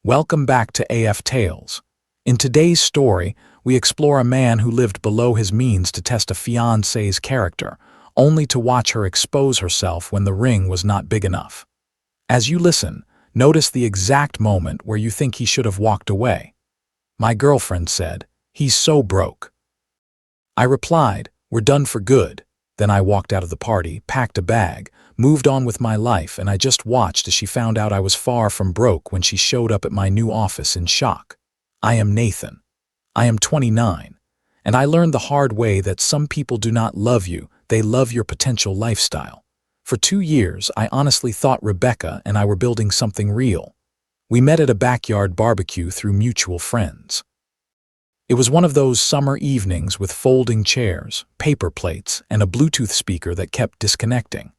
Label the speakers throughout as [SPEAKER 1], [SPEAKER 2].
[SPEAKER 1] Welcome back to AF Tales. In today's story, we explore a man who lived below his means to test a fiancée's character, only to watch her expose herself when the ring was not big enough. As you listen, notice the exact moment where you think he should have walked away. My girlfriend said, "He's so broke." I replied, "We're done for good." Then I walked out of the party, packed a bag, moved on with my life, and I just watched as she found out I was far from broke when she showed up at my new office in shock. I am Nathan. I am 29, and I learned the hard way that some people do not love you, they love your potential lifestyle. For 2 years, I honestly thought Rebecca and I were building something real. We met at a backyard barbecue through mutual friends. It was one of those summer evenings with folding chairs, paper plates, and a Bluetooth speaker that kept disconnecting.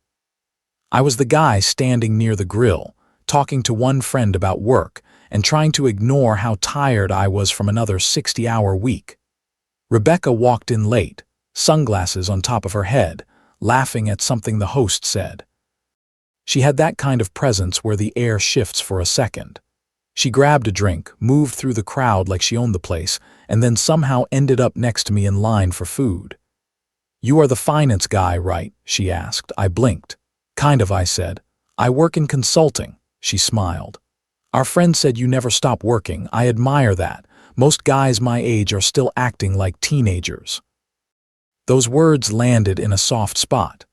[SPEAKER 1] I was the guy standing near the grill, talking to one friend about work and trying to ignore how tired I was from another 60-hour week. Rebecca walked in late, sunglasses on top of her head, laughing at something the host said. She had that kind of presence where the air shifts for a second. She grabbed a drink, moved through the crowd like she owned the place, and then somehow ended up next to me in line for food. "You are the finance guy, right?" she asked. I blinked. "Kind of," I said. "I work in consulting." She smiled. "Our friend said you never stop working. I admire that. Most guys my age are still acting like teenagers." Those words landed in a soft spot.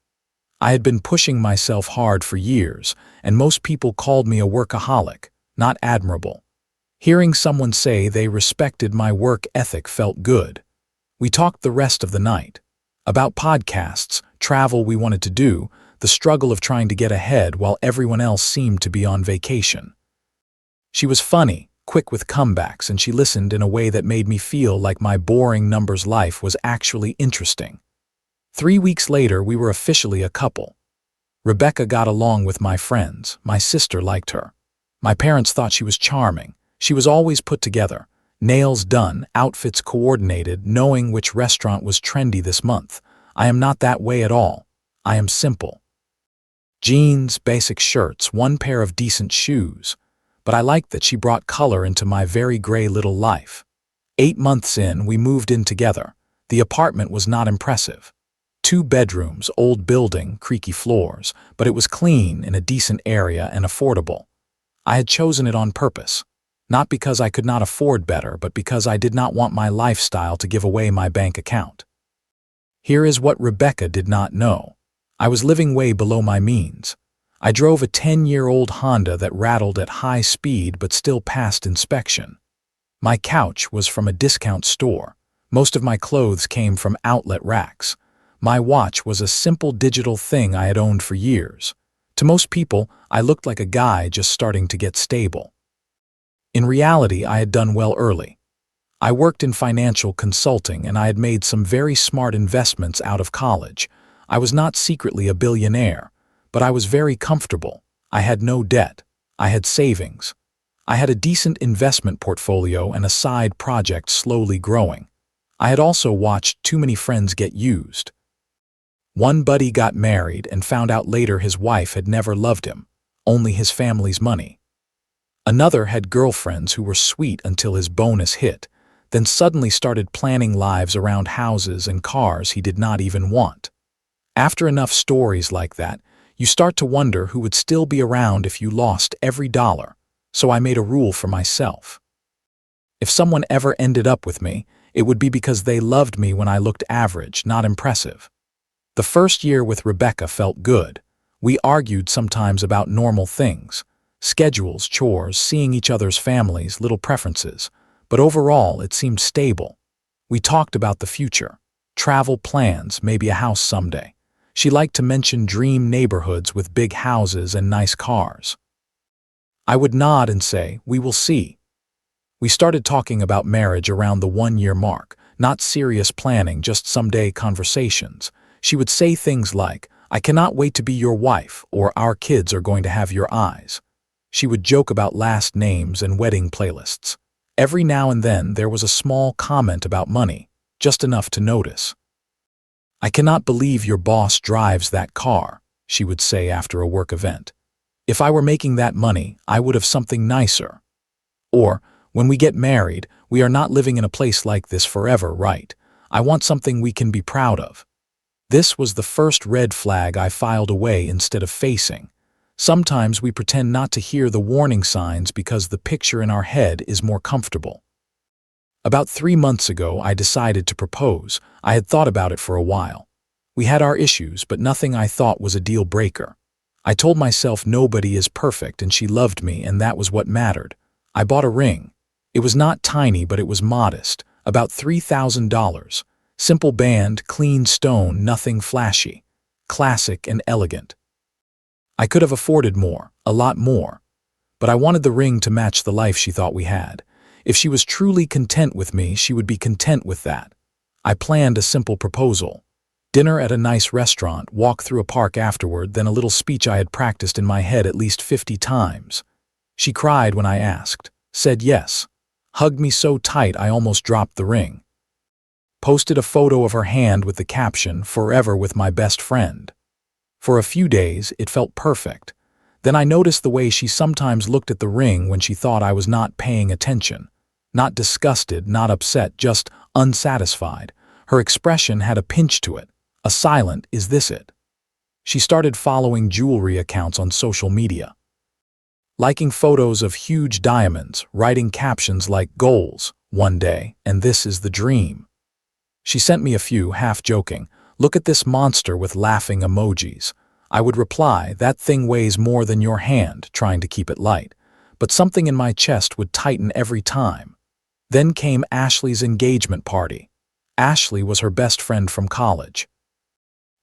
[SPEAKER 1] I had been pushing myself hard for years, and most people called me a workaholic, not admirable. Hearing someone say they respected my work ethic felt good. We talked the rest of the night. About podcasts, travel we wanted to do, the struggle of trying to get ahead while everyone else seemed to be on vacation. She was funny, quick with comebacks, and she listened in a way that made me feel like my boring numbers life was actually interesting. 3 weeks later, we were officially a couple. Rebecca got along with my friends. My sister liked her. My parents thought she was charming. She was always put together. Nails done, outfits coordinated, knowing which restaurant was trendy this month. I am not that way at all. I am simple. Jeans, basic shirts, one pair of decent shoes. But I liked that she brought color into my very gray little life. 8 months in, we moved in together. The apartment was not impressive. 2 bedrooms, old building, creaky floors, but it was clean, in a decent area, and affordable. I had chosen it on purpose. Not because I could not afford better, but because I did not want my lifestyle to give away my bank account. Here is what Rebecca did not know. I was living way below my means. I drove a 10-year-old Honda that rattled at high speed but still passed inspection. My couch was from a discount store. Most of my clothes came from outlet racks. My watch was a simple digital thing I had owned for years. To most people, I looked like a guy just starting to get stable. In reality, I had done well early. I worked in financial consulting and I had made some very smart investments out of college. I was not secretly a billionaire, but I was very comfortable. I had no debt. I had savings. I had a decent investment portfolio and a side project slowly growing. I had also watched too many friends get used. One buddy got married and found out later his wife had never loved him, only his family's money. Another had girlfriends who were sweet until his bonus hit, then suddenly started planning lives around houses and cars he did not even want. After enough stories like that, you start to wonder who would still be around if you lost every dollar, so I made a rule for myself. If someone ever ended up with me, it would be because they loved me when I looked average, not impressive. The first year with Rebecca felt good. We argued sometimes about normal things. Schedules, chores, seeing each other's families, little preferences. But overall, it seemed stable. We talked about the future. Travel plans, maybe a house someday. She liked to mention dream neighborhoods with big houses and nice cars. I would nod and say, "We will see." We started talking about marriage around the 1-year mark. Not serious planning, just someday conversations. She would say things like, "I cannot wait to be your wife," or "Our kids are going to have your eyes." She would joke about last names and wedding playlists. Every now and then there was a small comment about money, just enough to notice. "I cannot believe your boss drives that car," she would say after a work event. "If I were making that money, I would have something nicer." Or, when we get married, we are not living in a place like this forever, right? I want something we can be proud of. This was the first red flag I filed away instead of facing. Sometimes we pretend not to hear the warning signs because the picture in our head is more comfortable. About 3 months ago, I decided to propose. I had thought about it for a while. We had our issues, but nothing I thought was a deal breaker. I told myself nobody is perfect and she loved me, and that was what mattered. I bought a ring. It was not tiny, but it was modest, about $3,000. Simple band, clean stone, nothing flashy. Classic and elegant. I could have afforded more, a lot more. But I wanted the ring to match the life she thought we had. If she was truly content with me, she would be content with that. I planned a simple proposal. Dinner at a nice restaurant, walk through a park afterward, then a little speech I had practiced in my head at least 50 times. She cried when I asked, said yes, hugged me so tight I almost dropped the ring. Posted a photo of her hand with the caption, "Forever with my best friend." For a few days, it felt perfect. Then I noticed the way she sometimes looked at the ring when she thought I was not paying attention. Not disgusted, not upset, just unsatisfied. Her expression had a pinch to it, a silent, "Is this it?" She started following jewelry accounts on social media, liking photos of huge diamonds, writing captions like "Goals, one day, and this is the dream." She sent me a few, half joking, "Look at this monster," with laughing emojis. I would reply, "That thing weighs more than your hand," trying to keep it light. But something in my chest would tighten every time. Then came Ashley's engagement party. Ashley was her best friend from college.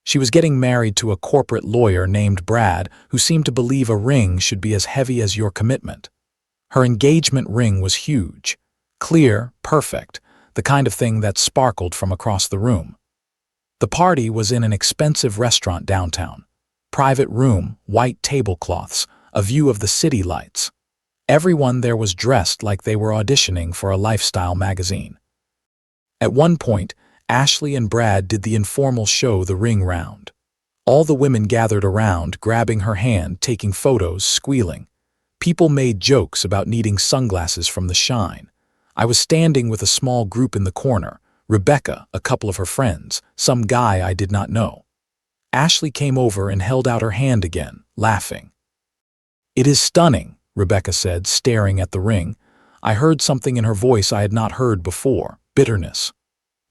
[SPEAKER 1] She was getting married to a corporate lawyer named Brad, who seemed to believe a ring should be as heavy as your commitment. Her engagement ring was huge, clear, perfect, the kind of thing that sparkled from across the room. The party was in an expensive restaurant downtown. Private room, white tablecloths, a view of the city lights. Everyone there was dressed like they were auditioning for a lifestyle magazine. At one point, Ashley and Brad did the informal show the ring round. All the women gathered around, grabbing her hand, taking photos, squealing. People made jokes about needing sunglasses from the shine. I was standing with a small group in the corner, Rebecca, a couple of her friends, some guy I did not know. Ashley came over and held out her hand again, laughing. "It is stunning," Rebecca said, staring at the ring. I heard something in her voice I had not heard before, bitterness.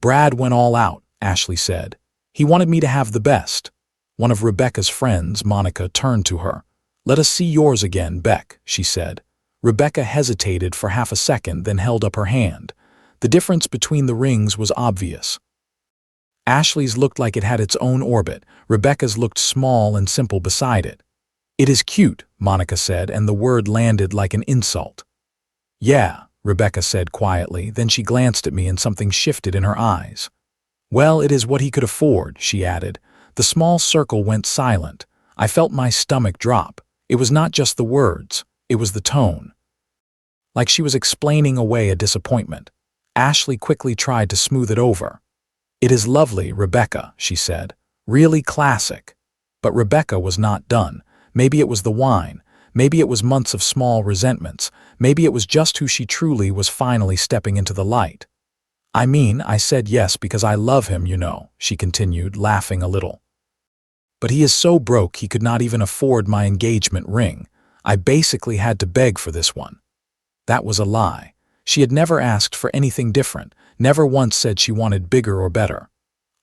[SPEAKER 1] "Brad went all out," Ashley said. "He wanted me to have the best." One of Rebecca's friends, Monica, turned to her. "Let us see yours again, Beck," she said. Rebecca hesitated for half a second, then held up her hand. The difference between the rings was obvious. Ashley's looked like it had its own orbit. Rebecca's looked small and simple beside it. "It is cute," Monica said, and the word landed like an insult. "Yeah," Rebecca said quietly, then she glanced at me and something shifted in her eyes. "Well, it is what he could afford," she added. The small circle went silent. I felt my stomach drop. It was not just the words, it was the tone. Like she was explaining away a disappointment. Ashley quickly tried to smooth it over. "It is lovely, Rebecca," she said. "Really classic." But Rebecca was not done. Maybe it was the wine. Maybe it was months of small resentments. Maybe it was just who she truly was, finally stepping into the light. "I mean, I said yes because I love him, you know," she continued, laughing a little. "But he is so broke he could not even afford my engagement ring. I basically had to beg for this one." That was a lie. She had never asked for anything different, never once said she wanted bigger or better.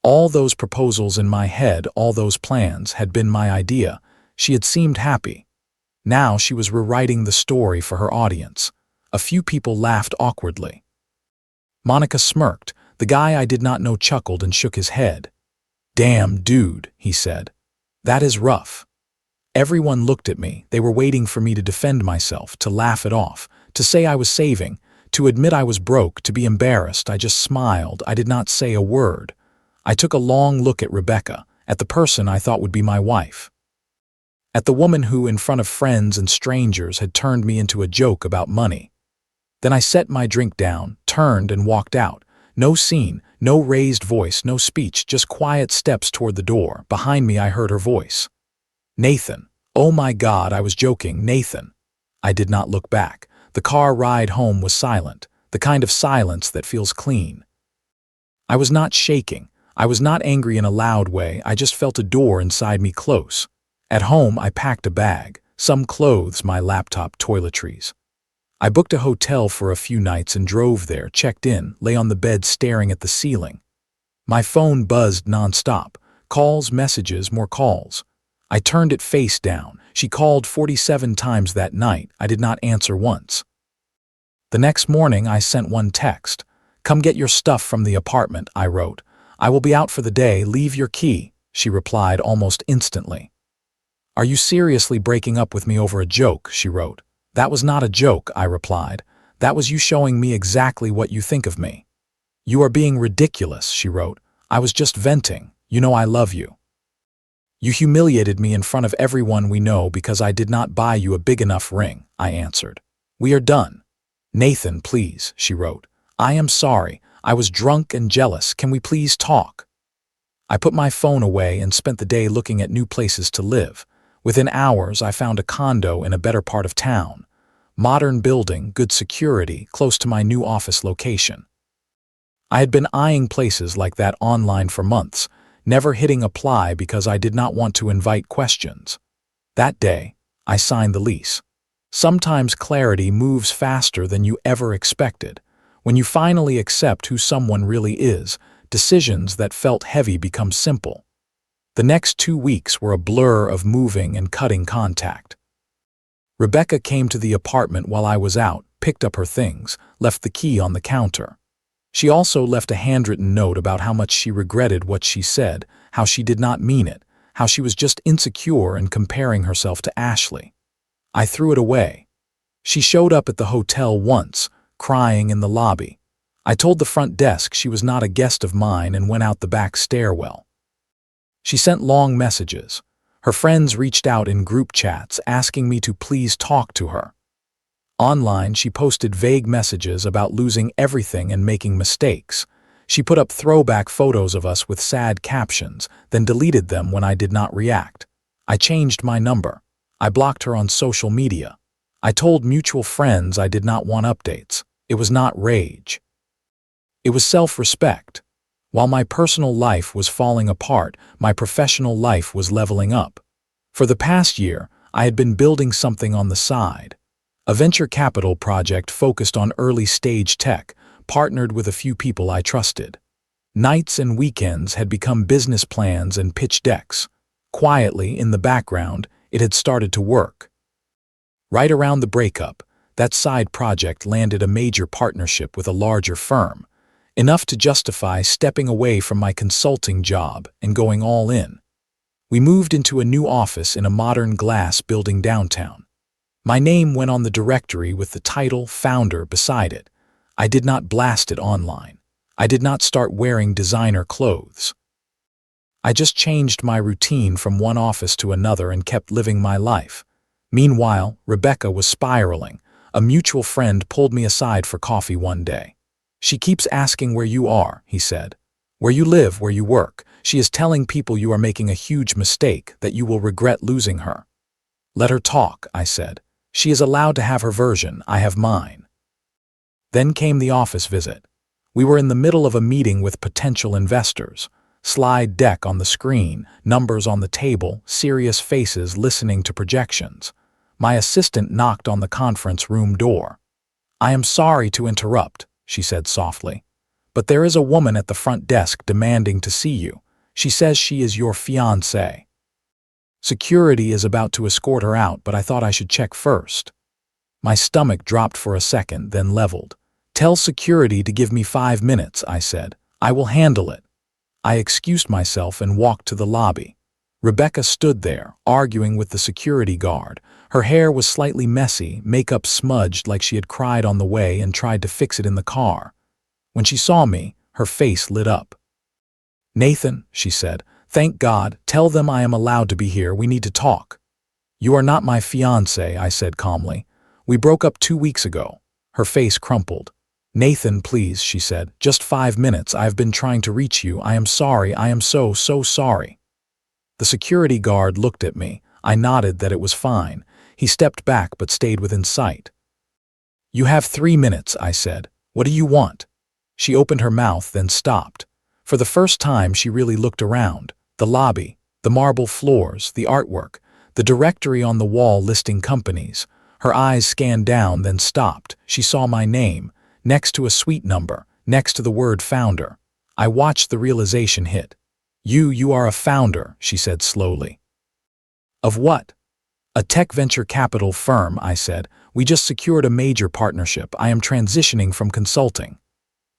[SPEAKER 1] All those proposals in my head, all those plans, had been my idea. She had seemed happy. Now she was rewriting the story for her audience. A few people laughed awkwardly. Monica smirked. The guy I did not know chuckled and shook his head. "Damn, dude," he said. "That is rough." Everyone looked at me. They were waiting for me to defend myself, to laugh it off, to say I was saving, to admit I was broke, to be embarrassed. I just smiled. I did not say a word. I took a long look at Rebecca, at the person I thought would be my wife. At the woman who, in front of friends and strangers, had turned me into a joke about money. Then I set my drink down, turned and walked out. No scene, no raised voice, no speech, just quiet steps toward the door. Behind me I heard her voice. "Nathan." Oh my God, I was joking, Nathan. I did not look back. The car ride home was silent, the kind of silence that feels clean. I was not shaking. I was not angry in a loud way, I just felt a door inside me close. At home, I packed a bag, some clothes, my laptop, toiletries. I booked a hotel for a few nights and drove there, checked in, lay on the bed staring at the ceiling. My phone buzzed nonstop. Calls, messages, more calls. I turned it face down. She called 47 times that night. I did not answer once. The next morning, I sent one text. "Come get your stuff from the apartment," I wrote. "I will be out for the day, leave your key." She replied almost instantly. "Are you seriously breaking up with me over a joke?" she wrote. "That was not a joke," I replied. "That was you showing me exactly what you think of me." "You are being ridiculous," she wrote. "I was just venting. You know I love you." "You humiliated me in front of everyone we know because I did not buy you a big enough ring," I answered. "We are done." "Nathan, please," she wrote. "I am sorry. I was drunk and jealous. Can we please talk?" I put my phone away and spent the day looking at new places to live. Within hours, I found a condo in a better part of town. Modern building, good security, close to my new office location. I had been eyeing places like that online for months, never hitting apply because I did not want to invite questions. That day, I signed the lease. Sometimes clarity moves faster than you ever expected. When you finally accept who someone really is, decisions that felt heavy become simple. The next 2 weeks were a blur of moving and cutting contact. Rebecca came to the apartment while I was out, picked up her things, left the key on the counter. She also left a handwritten note about how much she regretted what she said, how she did not mean it, how she was just insecure and comparing herself to Ashley. I threw it away. She showed up at the hotel once, crying in the lobby. I told the front desk she was not a guest of mine and went out the back stairwell. She sent long messages. Her friends reached out in group chats asking me to please talk to her. Online, she posted vague messages about losing everything and making mistakes. She put up throwback photos of us with sad captions, then deleted them when I did not react. I changed my number. I blocked her on social media. I told mutual friends I did not want updates. It was not rage. It was self-respect. While my personal life was falling apart, my professional life was leveling up. For the past year, I had been building something on the side. A venture capital project focused on early-stage tech, partnered with a few people I trusted. Nights and weekends had become business plans and pitch decks. Quietly, in the background, it had started to work. Right around the breakup, that side project landed a major partnership with a larger firm, enough to justify stepping away from my consulting job and going all in. We moved into a new office in a modern glass building downtown. My name went on the directory with the title founder beside it. I did not blast it online. I did not start wearing designer clothes. I just changed my routine from one office to another and kept living my life. Meanwhile, Rebecca was spiraling. A mutual friend pulled me aside for coffee one day. "She keeps asking where you are," he said. "Where you live, where you work. She is telling people you are making a huge mistake, that you will regret losing her." "Let her talk," I said. "She is allowed to have her version, I have mine." Then came the office visit. We were in the middle of a meeting with potential investors. Slide deck on the screen, numbers on the table, serious faces listening to projections. My assistant knocked on the conference room door. "I am sorry to interrupt," she said softly, "but there is a woman at the front desk demanding to see you. She says she is your fiancé." Security is about to escort her out, but I thought I should check first. My stomach dropped for a second, then leveled. "Tell security to give me 5 minutes," I said. "I will handle it." I excused myself and walked to the lobby. Rebecca stood there, arguing with the security guard. Her hair was slightly messy, makeup smudged like she had cried on the way and tried to fix it in the car. When she saw me, her face lit up. "Nathan," she said, "thank God, tell them I am allowed to be here, we need to talk." "You are not my fiancé," I said calmly. "We broke up 2 weeks ago." Her face crumpled. "Nathan, please," she said, "just 5 minutes, I have been trying to reach you, I am sorry, I am so sorry." The security guard looked at me. I nodded that it was fine. He stepped back but stayed within sight. You have 3 minutes, I said. What do you want? She opened her mouth, then stopped. For the first time, she really looked around. The lobby, the marble floors, the artwork, the directory on the wall listing companies. Her eyes scanned down, then stopped. She saw my name, next to a suite number, next to the word founder. I watched the realization hit. You are a founder, she said slowly. Of what? A tech venture capital firm, I said. We just secured a major partnership. I am transitioning from consulting.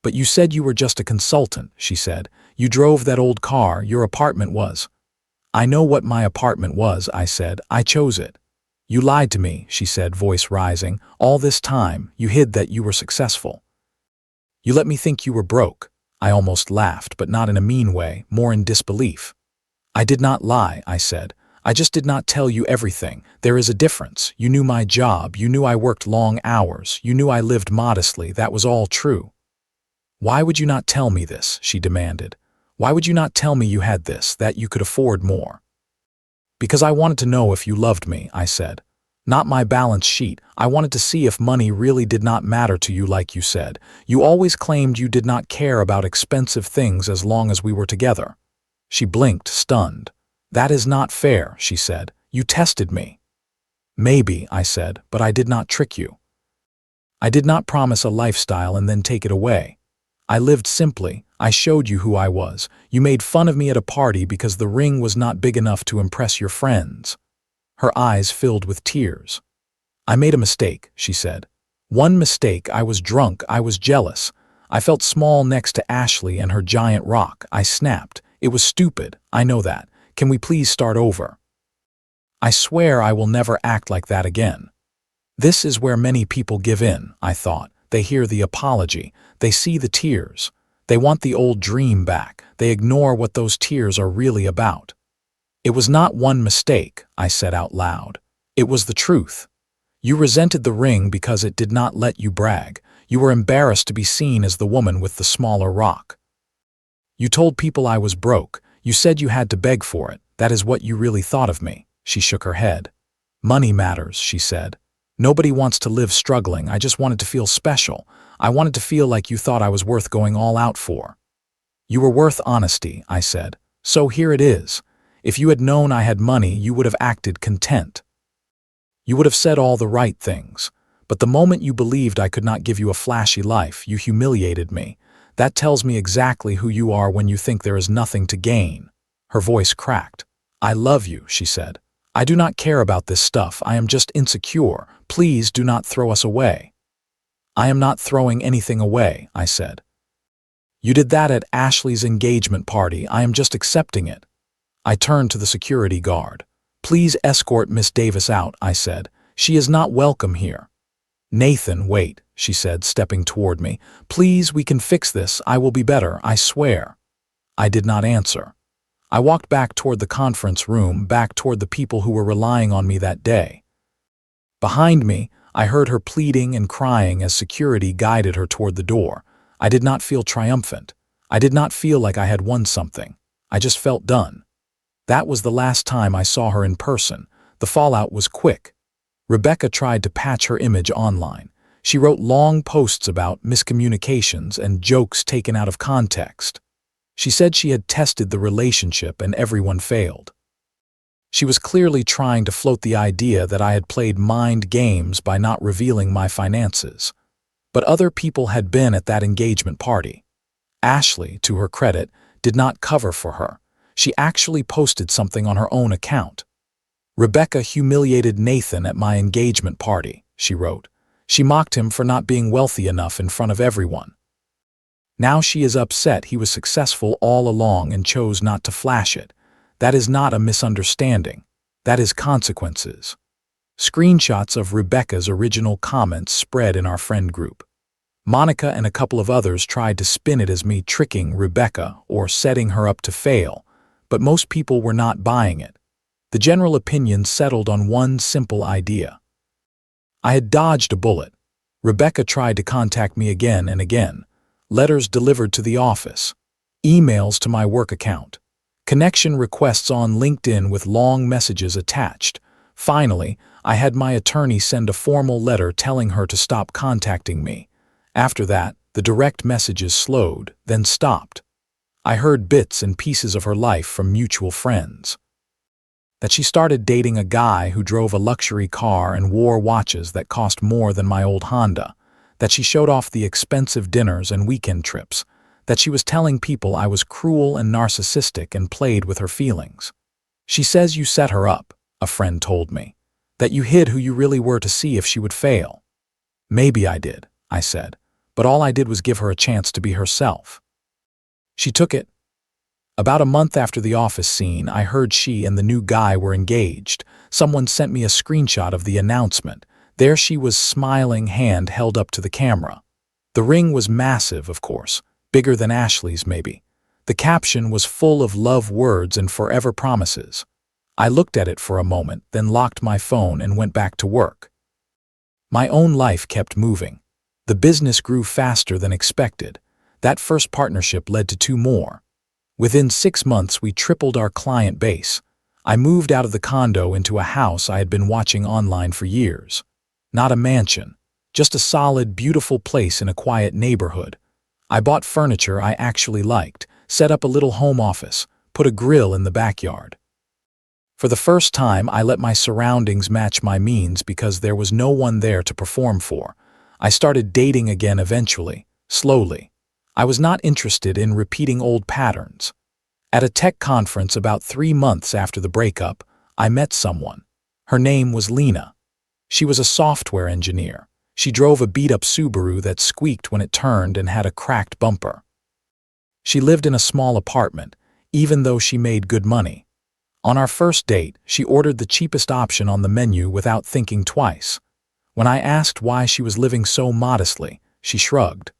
[SPEAKER 1] But you said you were just a consultant, she said. You drove that old car, your apartment was. I know what my apartment was, I said. I chose it. You lied to me, she said, voice rising. All this time, you hid that you were successful. You let me think you were broke. I almost laughed, but not in a mean way, more in disbelief. I did not lie, I said. I just did not tell you everything. There is a difference. You knew my job. You knew I worked long hours. You knew I lived modestly. That was all true. Why would you not tell me this? She demanded. Why would you not tell me you had this, that you could afford more? Because I wanted to know if you loved me, I said. Not my balance sheet. I wanted to see if money really did not matter to you like you said. You always claimed you did not care about expensive things as long as we were together. She blinked, stunned. That is not fair, she said. You tested me. Maybe, I said, but I did not trick you. I did not promise a lifestyle and then take it away. I lived simply. I showed you who I was. You made fun of me at a party because the ring was not big enough to impress your friends. Her eyes filled with tears. I made a mistake, she said. One mistake. I was drunk. I was jealous. I felt small next to Ashley and her giant rock. I snapped. It was stupid. I know that. Can we please start over? I swear I will never act like that again. This is where many people give in, I thought. They hear the apology. They see the tears. They want the old dream back. They ignore what those tears are really about. It was not one mistake, I said out loud. It was the truth. You resented the ring because it did not let you brag. You were embarrassed to be seen as the woman with the smaller rock. You told people I was broke. You said you had to beg for it. That is what you really thought of me. She shook her head. Money matters, she said. Nobody wants to live struggling. I just wanted to feel special. I wanted to feel like you thought I was worth going all out for. You were worth honesty, I said. So here it is. If you had known I had money, you would have acted content. You would have said all the right things. But the moment you believed I could not give you a flashy life, you humiliated me. That tells me exactly who you are when you think there is nothing to gain. Her voice cracked. I love you, she said. I do not care about this stuff. I am just insecure. Please do not throw us away. I am not throwing anything away, I said. You did that at Ashley's engagement party. I am just accepting it. I turned to the security guard. Please escort Miss Davis out, I said. She is not welcome here. Nathan, wait, she said, stepping toward me. Please, we can fix this. I will be better, I swear. I did not answer. I walked back toward the conference room, back toward the people who were relying on me that day. Behind me, I heard her pleading and crying as security guided her toward the door. I did not feel triumphant. I did not feel like I had won something. I just felt done. That was the last time I saw her in person. The fallout was quick. Rebecca tried to patch her image online. She wrote long posts about miscommunications and jokes taken out of context. She said she had tested the relationship and everyone failed. She was clearly trying to float the idea that I had played mind games by not revealing my finances. But other people had been at that engagement party. Ashley, to her credit, did not cover for her. She actually posted something on her own account. Rebecca humiliated Nathan at my engagement party, she wrote. She mocked him for not being wealthy enough in front of everyone. Now she is upset he was successful all along and chose not to flash it. That is not a misunderstanding. That is consequences. Screenshots of Rebecca's original comments spread in our friend group. Monica and a couple of others tried to spin it as me tricking Rebecca or setting her up to fail, but most people were not buying it. The general opinion settled on one simple idea. I had dodged a bullet. Rebecca tried to contact me again and again. Letters delivered to the office. Emails to my work account. Connection requests on LinkedIn with long messages attached. Finally, I had my attorney send a formal letter telling her to stop contacting me. After that, the direct messages slowed, then stopped. I heard bits and pieces of her life from mutual friends. That she started dating a guy who drove a luxury car and wore watches that cost more than my old Honda. That she showed off the expensive dinners and weekend trips. That she was telling people I was cruel and narcissistic and played with her feelings. She says you set her up, a friend told me. That you hid who you really were to see if she would fail. Maybe I did, I said, but all I did was give her a chance to be herself. She took it. About a month after the office scene, I heard she and the new guy were engaged. Someone sent me a screenshot of the announcement. There she was, smiling, hand held up to the camera. The ring was massive, of course, bigger than Ashley's maybe. The caption was full of love words and forever promises. I looked at it for a moment, then locked my phone and went back to work. My own life kept moving. The business grew faster than expected. That first partnership led to 2 more. Within 6 months, we tripled our client base. I moved out of the condo into a house I had been watching online for years. Not a mansion, just a solid, beautiful place in a quiet neighborhood. I bought furniture I actually liked, set up a little home office, put a grill in the backyard. For the first time, I let my surroundings match my means because there was no one there to perform for. I started dating again eventually, slowly. I was not interested in repeating old patterns. At a tech conference about 3 months after the breakup, I met someone. Her name was Lena. She was a software engineer. She drove a beat-up Subaru that squeaked when it turned and had a cracked bumper. She lived in a small apartment, even though she made good money. On our first date, she ordered the cheapest option on the menu without thinking twice. When I asked why she was living so modestly, she shrugged.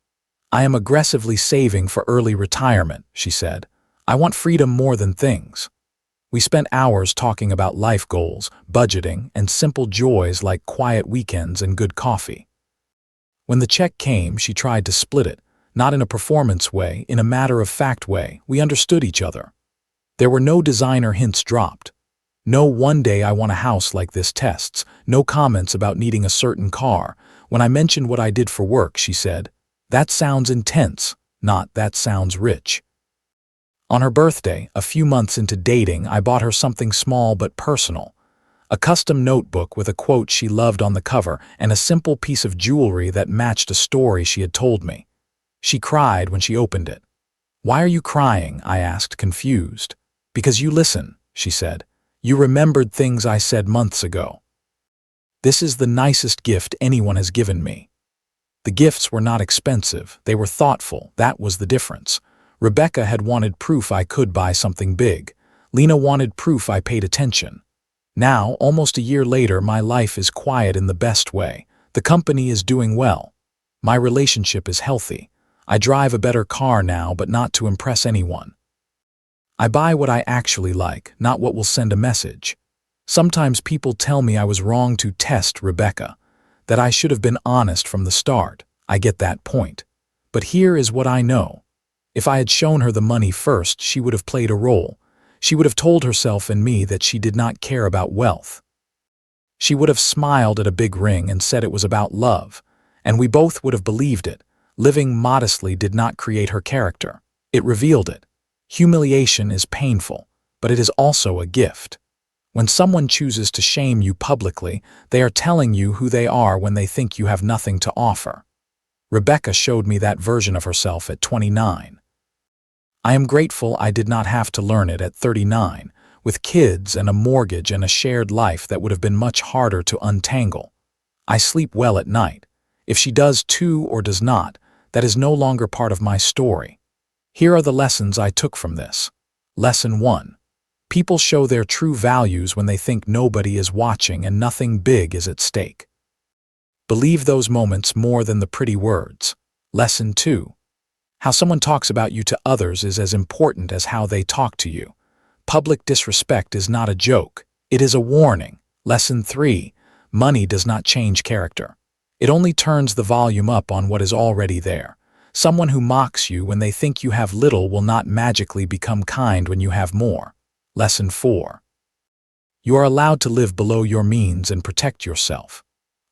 [SPEAKER 1] "I am aggressively saving for early retirement," she said. "I want freedom more than things." We spent hours talking about life goals, budgeting, and simple joys like quiet weekends and good coffee. When the check came, she tried to split it, not in a performance way, in a matter-of-fact way. We understood each other. There were no designer hints dropped. No "one day I want a house like this" tests, no comments about needing a certain car. When I mentioned what I did for work, she said, "That sounds intense," not "that sounds rich." On her birthday, a few months into dating, I bought her something small but personal. A custom notebook with a quote she loved on the cover and a simple piece of jewelry that matched a story she had told me. She cried when she opened it. "Why are you crying?" I asked, confused. "Because you listen," she said. "You remembered things I said months ago." This is the nicest gift anyone has given me. The gifts were not expensive, they were thoughtful. That was the difference. Rebecca had wanted proof I could buy something big. Lena wanted proof I paid attention. Now, almost a year later, my life is quiet in the best way. The company is doing well. My relationship is healthy. I drive a better car now, but not to impress anyone. I buy what I actually like, not what will send a message. Sometimes people tell me I was wrong to test Rebecca, that I should have been honest from the start. I get that point. But here is what I know. If I had shown her the money first, she would have played a role. She would have told herself and me that she did not care about wealth. She would have smiled at a big ring and said it was about love, and we both would have believed it. Living modestly did not create her character. It revealed it. Humiliation is painful, but it is also a gift. When someone chooses to shame you publicly, they are telling you who they are when they think you have nothing to offer. Rebecca showed me that version of herself at 29. I am grateful I did not have to learn it at 39, with kids and a mortgage and a shared life that would have been much harder to untangle. I sleep well at night. If she does too or does not, that is no longer part of my story. Here are the lessons I took from this. Lesson 1. People show their true values when they think nobody is watching and nothing big is at stake. Believe those moments more than the pretty words. Lesson 2. How someone talks about you to others is as important as how they talk to you. Public disrespect is not a joke. It is a warning. Lesson 3. Money does not change character. It only turns the volume up on what is already there. Someone who mocks you when they think you have little will not magically become kind when you have more. Lesson 4. You are allowed to live below your means and protect yourself.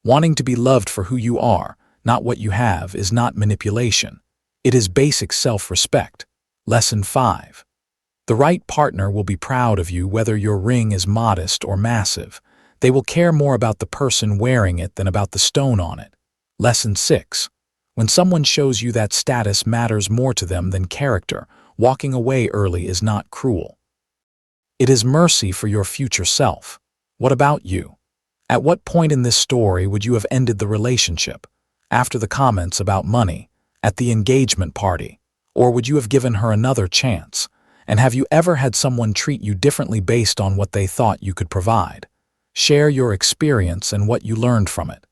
[SPEAKER 1] Wanting to be loved for who you are, not what you have, is not manipulation. It is basic self-respect. Lesson 5. The right partner will be proud of you whether your ring is modest or massive. They will care more about the person wearing it than about the stone on it. Lesson 6. When someone shows you that status matters more to them than character, walking away early is not cruel. It is mercy for your future self. What about you? At what point in this story would you have ended the relationship? After the comments about money, at the engagement party, or would you have given her another chance? And have you ever had someone treat you differently based on what they thought you could provide? Share your experience and what you learned from it.